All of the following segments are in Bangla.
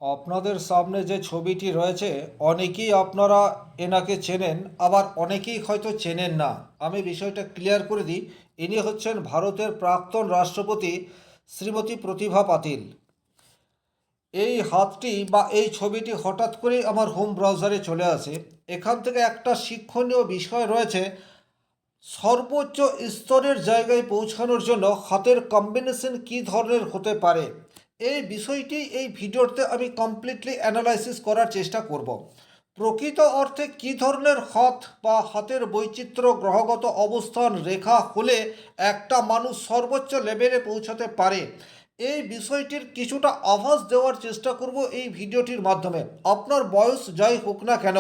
আপনাদের সামনে যে ছবিটি রয়েছে, অনেকেই আপনারা এনাকে চেনেন, আবার অনেকেই হয়তো চেনেন না। আমি বিষয়টা ক্লিয়ার করে দিই। ইনি হচ্ছেন ভারতের প্রাক্তন রাষ্ট্রপতি শ্রীমতী প্রতিভা পাতিল। এই হাতটি বা এই ছবিটি হঠাৎ করেই আমার হোম ব্রাউজারে চলে আসে। এখান থেকে একটা শিক্ষণীয় বিষয় রয়েছে। সর্বোচ্চ স্তরের জায়গায় পৌঁছানোর জন্য হাতের কম্বিনেশন কী ধরনের হতে পারে, এই বিষয়টি এই ভিডিওতে আমি কমপ্লিটলি অ্যানালাইসিস করার চেষ্টা করব। প্রকৃত অর্থে কী ধরনের হাত বা হাতের বৈচিত্র্য, গ্রহগত অবস্থান, রেখা হলে একটা মানুষ সর্বোচ্চ লেভেলে পৌঁছাতে পারে, এই বিষয়টির কিছুটা আভাস দেওয়ার চেষ্টা করব এই ভিডিওটির মাধ্যমে। আপনার বয়স যাই হোক না কেন,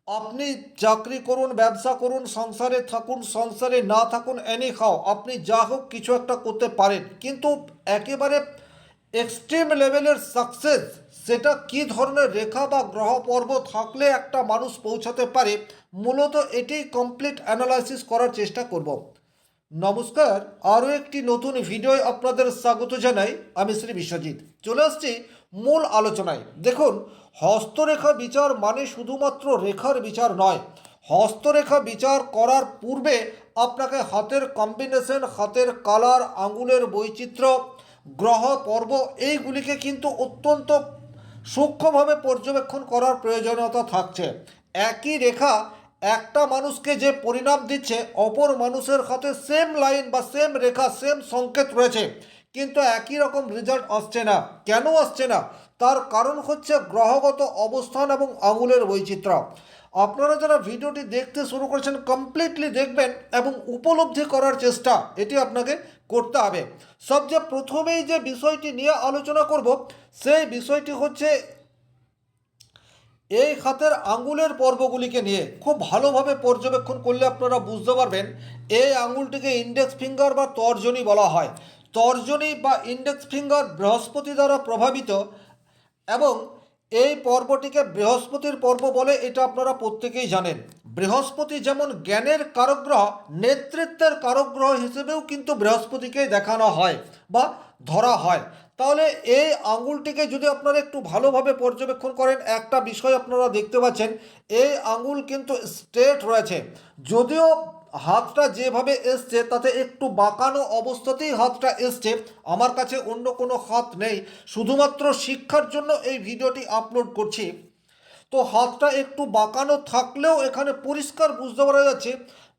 আপনি চাকরি করুন, ব্যবসা করুন, সংসারে থাকুন, সংসারে না থাকুন, এনি খাও, আপনি যা হোক কিছু একটা করতে পারেন, কিন্তু একেবারে এক্সট্রিম লেভেলের সাকসেস, সেটা কি ধরনের রেখা বা গ্রহ পর্ব থাকলে একটা মানুষ পৌঁছাতে পারে, মূলত এটি কমপ্লিট অ্যানালাইসিস করার চেষ্টা করব। নমস্কার, আরও একটি নতুন ভিডিওয় আপনাদের স্বাগত জানাই। আমি শ্রী বিশ্বজিৎ চলে আসছি মূল আলোচনায়। দেখুন, হস্তরেখা বিচার মানে শুধুমাত্র রেখার বিচার নয়। হস্তরেখা বিচার করার পূর্বে আপনাকে হাতের কম্বিনেশন, হাতের কালার, আঙুলের বৈচিত্র্য, গ্রহ পর্ব, এইগুলিকে কিন্তু অত্যন্ত সূক্ষ্মভাবে পর্যবেক্ষণ করার প্রয়োজনীয়তা থাকছে। একই রেখা একটা মানুষকে যে পরিণাম দিচ্ছে, অপর মানুষের হাতে সেম লাইন বা সেম রেখা, সেম সংকেত রয়েছে, কিন্তু একই রকম রেজাল্ট আসছে না। কেন আসছে না? তার কারণ হচ্ছে গ্রহগত অবস্থান এবং আঙুলের বৈচিত্র্য। আপনারা যারা ভিডিওটি দেখতে শুরু করেছেন, কমপ্লিটলি দেখবেন এবং উপলব্ধি করার চেষ্টা এটি আপনাকে করতে হবে। সবচেয়ে প্রথমেই যে বিষয়টি নিয়ে আলোচনা করব, সেই বিষয়টি হচ্ছে এই হাতের আঙ্গুলের পর্বগুলিকে নিয়ে। খুব ভালোভাবে পর্যবেক্ষণ করলে আপনারা বুঝতে পারবেন। এই আঙ্গুলটিকে ইন্ডেক্স ফিঙ্গার বা তর্জনী বলা হয়। তর্জনী বা ইন্ডেক্স ফিঙ্গার বৃহস্পতি দ্বারা প্রভাবিত, এবং এই পর্বটিকে বৃহস্পতির পর্ব বলে, এটা আপনারা প্রত্যেকেই জানেন। বৃহস্পতি যেমন জ্ঞানের কারকগ্রহ, নেতৃত্বের কারকগ্রহ হিসেবেও কিন্তু বৃহস্পতিকে দেখানো হয় বা ধরা হয়। তাহলে এই আঙুলটিকে যদি আপনারা একটু ভালোভাবে পর্যবেক্ষণ করেন, একটা বিষয় আপনারা দেখতে পাচ্ছেন, এই আঙুল কিন্তু স্ট্রেট রয়েছে। যদিও হাতটা যেভাবে এসছে তাতে একটু বাঁকানো অবস্থাতেই হাতটা এসছে। আমার কাছে অন্য কোনো হাত নেই, শুধুমাত্র শিক্ষার জন্য এই ভিডিওটি আপলোড করছি। তো হাতটা একটু বাঁকানো থাকলেও এখানে পরিষ্কার বুঝতে পারা যাচ্ছে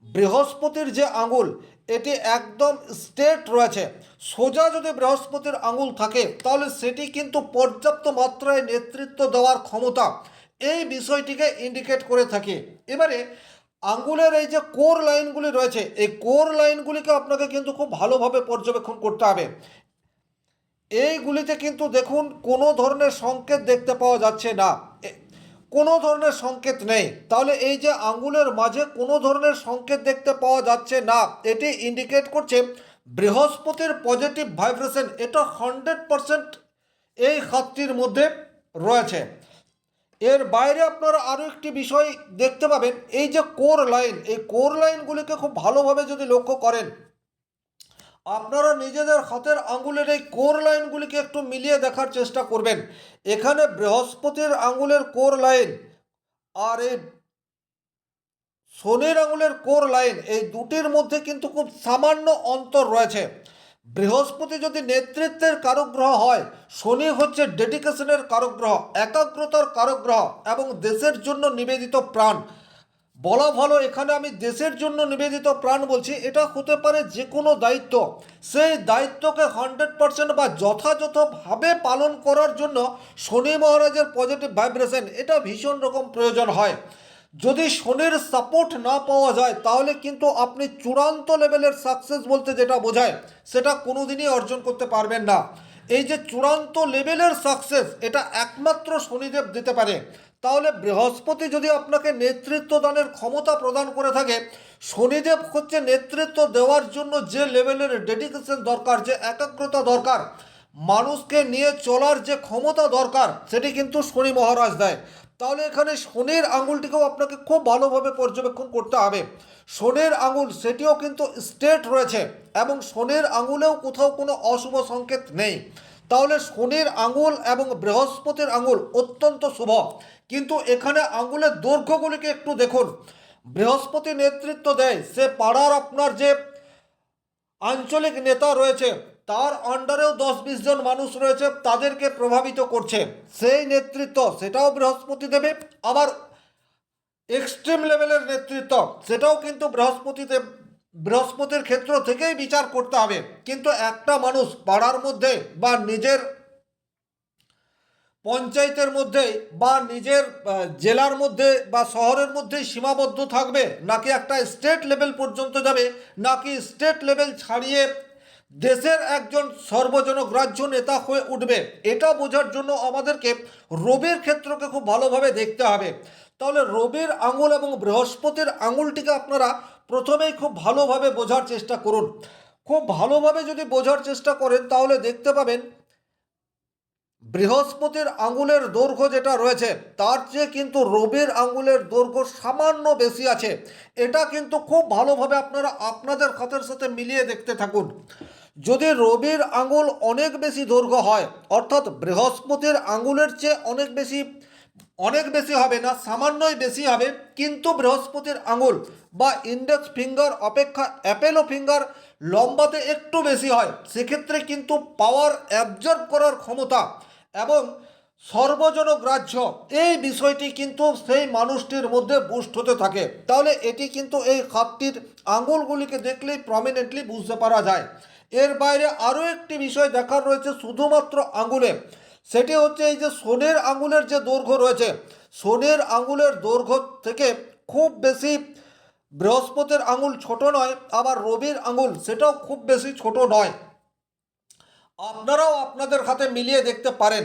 বৃহস্পতির যে আঙুল, এটি একদম স্ট্রেট রয়েছে। সোজা যদি বৃহস্পতির আঙুল থাকে, তাহলে সেটি কিন্তু পর্যাপ্ত মাত্রায় নেতৃত্ব দেওয়ার ক্ষমতা, এই বিষয়টিকে ইন্ডিকেট করে থাকে। এবারে আঙ্গুলের এই যে কোর লাইনগুলি রয়েছে, এই কোর লাইনগুলিকে আপনাকে কিন্তু খুব ভালোভাবে পর্যবেক্ষণ করতে হবে। এইগুলিতে কিন্তু দেখুন কোনো ধরনের সংকেত দেখতে পাওয়া যাচ্ছে না, কোনো ধরনের সংকেত নেই। তাহলে এই যে আঙ্গুলের মাঝে কোনো ধরনের সংকেত দেখতে পাওয়া যাচ্ছে না, এটি ইন্ডিকেট করছে বৃহস্পতির পজিটিভ ভাইব্রেশন, এটা 100% এই হাতটির মধ্যে রয়েছে। এর বাইরে আপনারা আরও একটি বিষয় দেখতে পাবেন, এই যে কোর লাইন, এই কোর লাইনগুলিকে খুব ভালোভাবে যদি লক্ষ্য করেন, আপনারা নিজেদের হাতের আঙ্গুলের এই কোর লাইনগুলিকে একটু মিলিয়ে দেখার চেষ্টা করবেন। এখানে বৃহস্পতির আঙ্গুলের কোর লাইন আর এই শনির আঙুলের কোর লাইন, এই দুটির মধ্যে কিন্তু খুব সামান্য অন্তর রয়েছে। বৃহস্পতি যদি নেতৃত্বের কারক গ্রহ হয়, শনি হচ্ছে ডেডিকেশনের কারক গ্রহ, একাগ্রতার কারক গ্রহ এবং দেশের জন্য নিবেদিত প্রাণ। বলা ভালো, এখানে আমি দেশের জন্য নিবেদিত প্রাণ বলছি, এটা হতে পারে যে কোনো দায়িত্ব। সেই দায়িত্বকে 100% বা যথাযথভাবে পালন করার জন্য শনি মহারাজের পজিটিভ ভাইব্রেশন এটা ভীষণ রকম প্রয়োজন হয়। যদি শনির সাপোর্ট না পাওয়া যায়, তাহলে কিন্তু আপনি চূড়ান্ত লেভেলের সাকসেস বলতে যেটা বোঝায়, সেটা কোনোদিনই অর্জন করতে পারবেন না। এই যে চূড়ান্ত লেভেলের সাকসেস, এটা একমাত্র শনিদেব দিতে পারে। তাহলে বৃহস্পতি যদি আপনাকে নেতৃত্ব দানের ক্ষমতা প্রদান করে থাকে, শনিদেব হচ্ছে নেতৃত্ব দেওয়ার জন্য যে লেভেলের ডেডিকেশন দরকার, যে একাগ্রতা দরকার, মানুষকে নিয়ে চলার যে ক্ষমতা দরকার, সেটি কিন্তু শনি মহারাজ দেয়। তাহলে এখানে শনির আঙুলটিকেও আপনাকে খুব ভালোভাবে পর্যবেক্ষণ করতে হবে। শনির আঙুল সেটিও কিন্তু স্ট্রেট রয়েছে এবং শনির আঙুলেও কোথাও কোনো অশুভ সংকেত নেই। তাহলে শনির আঙুল এবং বৃহস্পতির আঙুল অত্যন্ত শুভ। কিন্তু এখানে আঙুলের দৈর্ঘ্যগুলিকে একটু দেখুন। বৃহস্পতি নেতৃত্ব দেয় সে পাড়ার আপনার যে আঞ্চলিক নেতা রয়েছে, তার আন্ডারেও 10-20 জন মানুষ রয়েছে, তাদেরকে প্রভাবিত করছে সেই নেতৃত্ব, সেটাও বৃহস্পতি দেবে। আবার এক্সট্রিম লেভেলের নেতৃত্ব, সেটাও কিন্তু বৃহস্পতির ক্ষেত্র থেকেই বিচার করতে হবে। কিন্তু একটা মানুষ পাড়ার মধ্যে বা নিজের পঞ্চায়েতের মধ্যে বা নিজের জেলার মধ্যে বা শহরের মধ্যেই সীমাবদ্ধ থাকবে, নাকি একটা স্টেট লেভেল পর্যন্ত যাবে, নাকি স্টেট লেভেল ছাড়িয়ে দেশের একজন সর্বজনগ্রাহ্য নেতা হয়ে উঠবে, এটা বোঝার জন্য আমাদেরকে রবির ক্ষেত্রকে খুব ভালোভাবে দেখতে হবে। তাহলে রবির আঙুল এবং বৃহস্পতির আঙুলটিকে আপনারা প্রথমেই খুব ভালোভাবে বোঝার চেষ্টা করুন। খুব ভালোভাবে যদি বোঝার চেষ্টা করেন তাহলে দেখতে পাবেন বৃহস্পতির আঙুলের দৈর্ঘ্য যেটা রয়েছে তার চেয়ে কিন্তু রবির আঙুলের দৈর্ঘ্য সামান্য বেশি আছে। এটা কিন্তু খুব ভালোভাবে আপনারা আপনাদের খাতের সাথে মিলিয়ে দেখতে থাকুন। যদি রবির আঙুল অনেক বেশি দৈর্ঘ্য হয়, অর্থাৎ বৃহস্পতির আঙুলের চেয়ে অনেক বেশি হবে না, সামান্যই বেশি হবে, কিন্তু বৃহস্পতির আঙুল বা ইন্ডেক্স ফিঙ্গার অপেক্ষা অ্যাপেলো ফিঙ্গার লম্বাতে একটু বেশি হয়, সেক্ষেত্রে কিন্তু পাওয়ার অ্যাবজর্ব করার ক্ষমতা এবং সর্বজনগ্রাহ্য এই বিষয়টি কিন্তু সেই মানুষটির মধ্যে বুস্ট হতে থাকে। তাহলে এটি কিন্তু এই খাতটির আঙুলগুলিকে দেখলেই প্রমিনেন্টলি বুঝতে পারা যায়। এর বাইরে আরও একটি বিষয় দেখার রয়েছে শুধুমাত্র আঙুলে, সেটি হচ্ছে এই যে শনির আঙুলের যে দৈর্ঘ্য রয়েছে, শনির আঙুলের দৈর্ঘ্য থেকে খুব বেশি বৃহস্পতির আঙুল ছোট নয়, আবার রবির আঙুল সেটাও খুব বেশি ছোট নয়। আপনারাও আপনাদের খাতে মিলিয়ে দেখতে পারেন।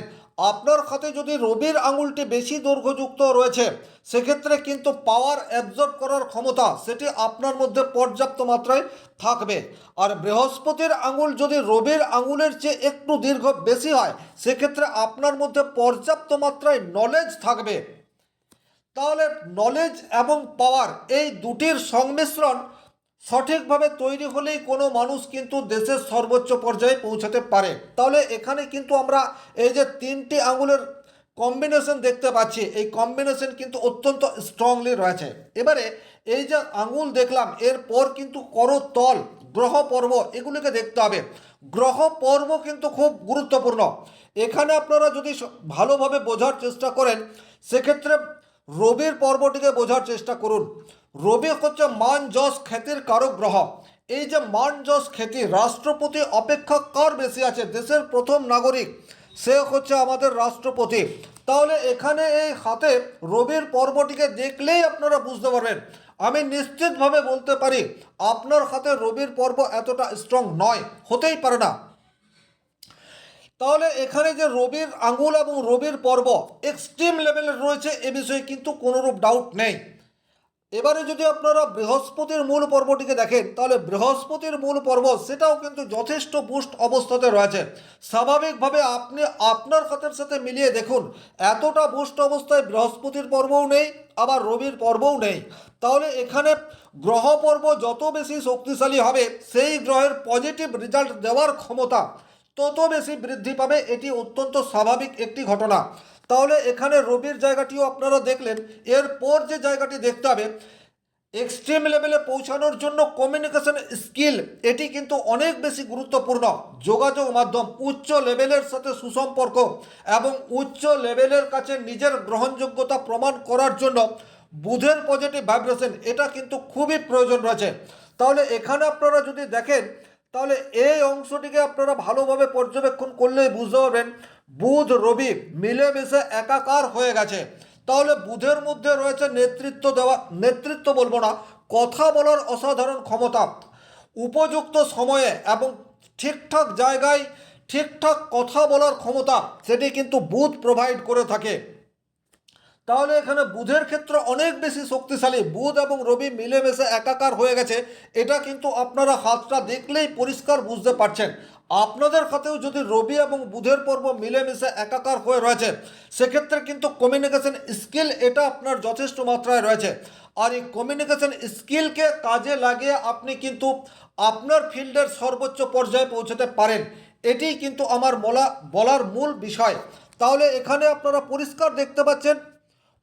আপনার খাতে যদি রবির আঙুলটি বেশি দৈর্ঘ্যযুক্ত রয়েছে, সেক্ষেত্রে কিন্তু পাওয়ার অ্যাবজর্ব করার ক্ষমতা সেটি আপনার মধ্যে পর্যাপ্ত মাত্রায় থাকবে। আর বৃহস্পতির আঙুল যদি রবির আঙুলের চেয়ে একটু দীর্ঘ বেশি হয়, সেক্ষেত্রে আপনার মধ্যে পর্যাপ্ত মাত্রায় নলেজ থাকবে। তাহলে নলেজ এবং পাওয়ার এই দুটির সংমিশ্রণ সঠিকভাবে তৈরি হলেই কোনো মানুষ কিন্তু দেশের সর্বোচ্চ পর্যায়ে পৌঁছাতে পারে। তাহলে এখানে কিন্তু আমরা এই যে তিনটি আঙুলের কম্বিনেশন দেখতে পাচ্ছি, এই কম্বিনেশন কিন্তু অত্যন্ত স্ট্রংলি রয়েছে। এবারে এই যে আঙুল দেখলাম, এরপর কিন্তু করতল, গ্রহ পর্ব এগুলিকে দেখতে হবে। গ্রহ পর্ব কিন্তু খুব গুরুত্বপূর্ণ। এখানে আপনারা যদি ভালোভাবে বোঝার চেষ্টা করেন, সেক্ষেত্রে রবির পর্বটিকে বোঝার চেষ্টা করুন। রবি হচ্ছে মান যশ খ্যাতির কারক গ্রহ। এই যে মান যশ খ্যাতি, রাষ্ট্রপতি অপেক্ষা কার বেশি আছে, দেশের প্রথম নাগরিক সে হচ্ছে আমাদের রাষ্ট্রপতি। তাহলে এখানে এই হাতে রবির পর্বটিকে দেখলেই আপনারা বুঝতে পারবেন। আমি নিশ্চিতভাবে বলতে পারি আপনার হাতে রবির পর্ব এতটা স্ট্রং নয়, হতেই পারে না। তাহলে এখানে যে রবির আঙুল এবং রবির পর্ব এক্সট্রিম লেভেলের রয়েছে, এ বিষয়ে কিন্তু কোনোরূপ ডাউট নেই। এবারে যদি আপনারা বৃহস্পতির মূল পর্বটিকে দেখেন, তাহলে বৃহস্পতির মূল পর্ব সেটাও কিন্তু যথেষ্ট বুস্ট অবস্থাতে রয়েছে। স্বাভাবিকভাবে আপনি আপনার খাতের সাথে মিলিয়ে দেখুন, এতটা বুস্ট অবস্থায় বৃহস্পতির পর্বও নেই, আবার রবির পর্বও নেই। তাহলে এখানে গ্রহ পর্ব যত বেশি শক্তিশালী হবে, সেই গ্রহের পজিটিভ রেজাল্ট দেওয়ার ক্ষমতা তত বেশি বৃদ্ধি পাবে। এটি অত্যন্ত স্বাভাবিক একটি ঘটনা। তাহলে এখানে রবির জায়গাটিও আপনারা দেখলেন। এরপর যে জায়গাটি দেখতে হবে, এক্সট্রিম লেভেলে পৌঁছানোর জন্য কমিউনিকেশন স্কিল এটি কিন্তু অনেক বেশি গুরুত্বপূর্ণ। যোগাযোগ মাধ্যম, উচ্চ লেভেলের সাথে সুসম্পর্ক এবং উচ্চ লেভেলের কাছে নিজের গ্রহণযোগ্যতা প্রমাণ করার জন্য বুধের পজিটিভ ভাইব্রেশন এটা কিন্তু খুবই প্রয়োজন রয়েছে। তাহলে এখানে আপনারা যদি দেখেন, তাহলে এই অংশটিকে আপনারা ভালোভাবে পর্যবেক্ষণ করলেই বুঝতে পারবেন বুধ রবি মিলেমিশে একাকার হয়ে গেছে। তাহলে বুধের মধ্যে রয়েছে নেতৃত্ব বলবো না, কথা বলার অসাধারণ ক্ষমতা, উপযুক্ত সময়ে এবং ঠিকঠাক জায়গায় ঠিকঠাক কথা বলার ক্ষমতা সেটি কিন্তু বুধ প্রোভাইড করে থাকে। তাহলে এখানে বুধের ক্ষেত্র অনেক বেশি শক্তিশালী, বুধ এবং রবি মিলেমিশে একাকার হয়ে গেছে। এটা কিন্তু আপনারা হাতটা দেখলেই পরিষ্কার বুঝতে পারছেন। আপনাদের খাতেও যদি রবি এবং বুধের পর্ব মিলেমিশে একাকার হয়ে রয়েছে, সেক্ষেত্রে কিন্তু কমিউনিকেশন স্কিল এটা আপনার যথেষ্ট মাত্রায় রয়েছে। আর এই কমিউনিকেশন স্কিলকে কাজে লাগিয়ে আপনি কিন্তু আপনার ফিল্ডের সর্বোচ্চ পর্যায়ে পৌঁছতে পারেন। এটিই কিন্তু আমার বলার মূল বিষয়। তাহলে এখানে আপনারা পরিষ্কার দেখতে পাচ্ছেন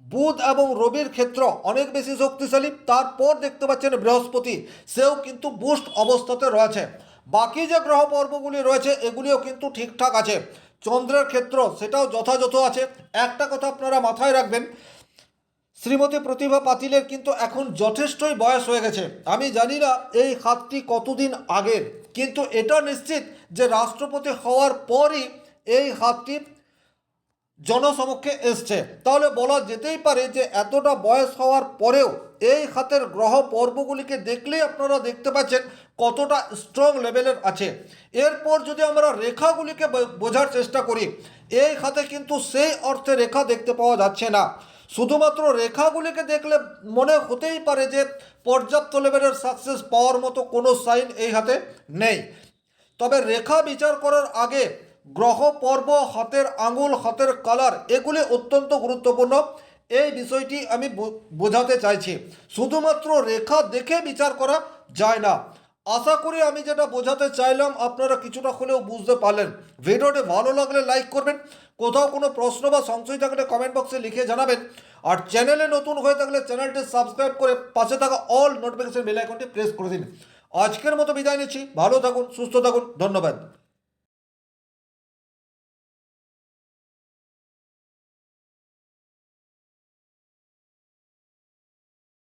বুধ এবং রবির ক্ষেত্র অনেক বেশি শক্তিশালী। তারপর দেখতে পাচ্ছেন বৃহস্পতি, সেও কিন্তু বুস্ট অবস্থাতে রয়েছে। বাকি যে গ্রহ পর্বগুলি রয়েছে এগুলিও কিন্তু ঠিকঠাক আছে। চন্দ্রের ক্ষেত্র সেটাও যথাযথ আছে। একটা কথা আপনারা মাথায় রাখবেন, শ্রীমতী প্রতিভা পাতিলের কিন্তু এখন যথেষ্টই বয়স হয়ে গেছে। আমি জানি না এই হাতটি কতদিন আগের, কিন্তু এটা নিশ্চিত যে রাষ্ট্রপতি হওয়ার পরই এই হাতটি জনসমক্ষে এসছে। তাহলে বলা যেতেই পারে যে এতটা বয়স হওয়ার পরেও এই হাতের গ্রহ পর্বগুলিকে দেখলেই আপনারা দেখতে পাচ্ছেন কতটা স্ট্রং লেভেলের আছে। এরপর যদি আমরা রেখাগুলিকে বোঝার চেষ্টা করি, এই হাতে কিন্তু সেই অর্থে রেখা দেখতে পাওয়া যাচ্ছে না। শুধুমাত্র রেখাগুলিকে দেখলে মনে হতেই পারে যে পর্যাপ্ত লেভেলের সাকসেস পাওয়ার মতো কোনো সাইন এই হাতে নেই। তবে রেখা বিচার করার আগে গ্রহ পর্ব, হাতের আঙুল, হাতের কালার এগুলি অত্যন্ত গুরুত্বপূর্ণ। এই বিষয়টি আমি বোঝাতে চাইছি। শুধুমাত্র রেখা দেখে বিচার করা যায় না। আশা করি আমি যেটা বোঝাতে চাইলাম আপনারা কিছুটা হলেও বুঝতে পারলেন। ভিডিওটি ভালো লাগলে লাইক করবেন, কোথাও কোনো প্রশ্ন বা সংশয় থাকলে কমেন্ট বক্সে লিখে জানাবেন। আর চ্যানেলে নতুন হয়ে থাকলে চ্যানেলটি সাবস্ক্রাইব করে পাশে থাকা অল নোটিফিকেশন বেল আইকনটি প্রেস করে দিন। আজকের মতো বিদায় নিচ্ছি। ভালো থাকুন, সুস্থ থাকুন, ধন্যবাদ।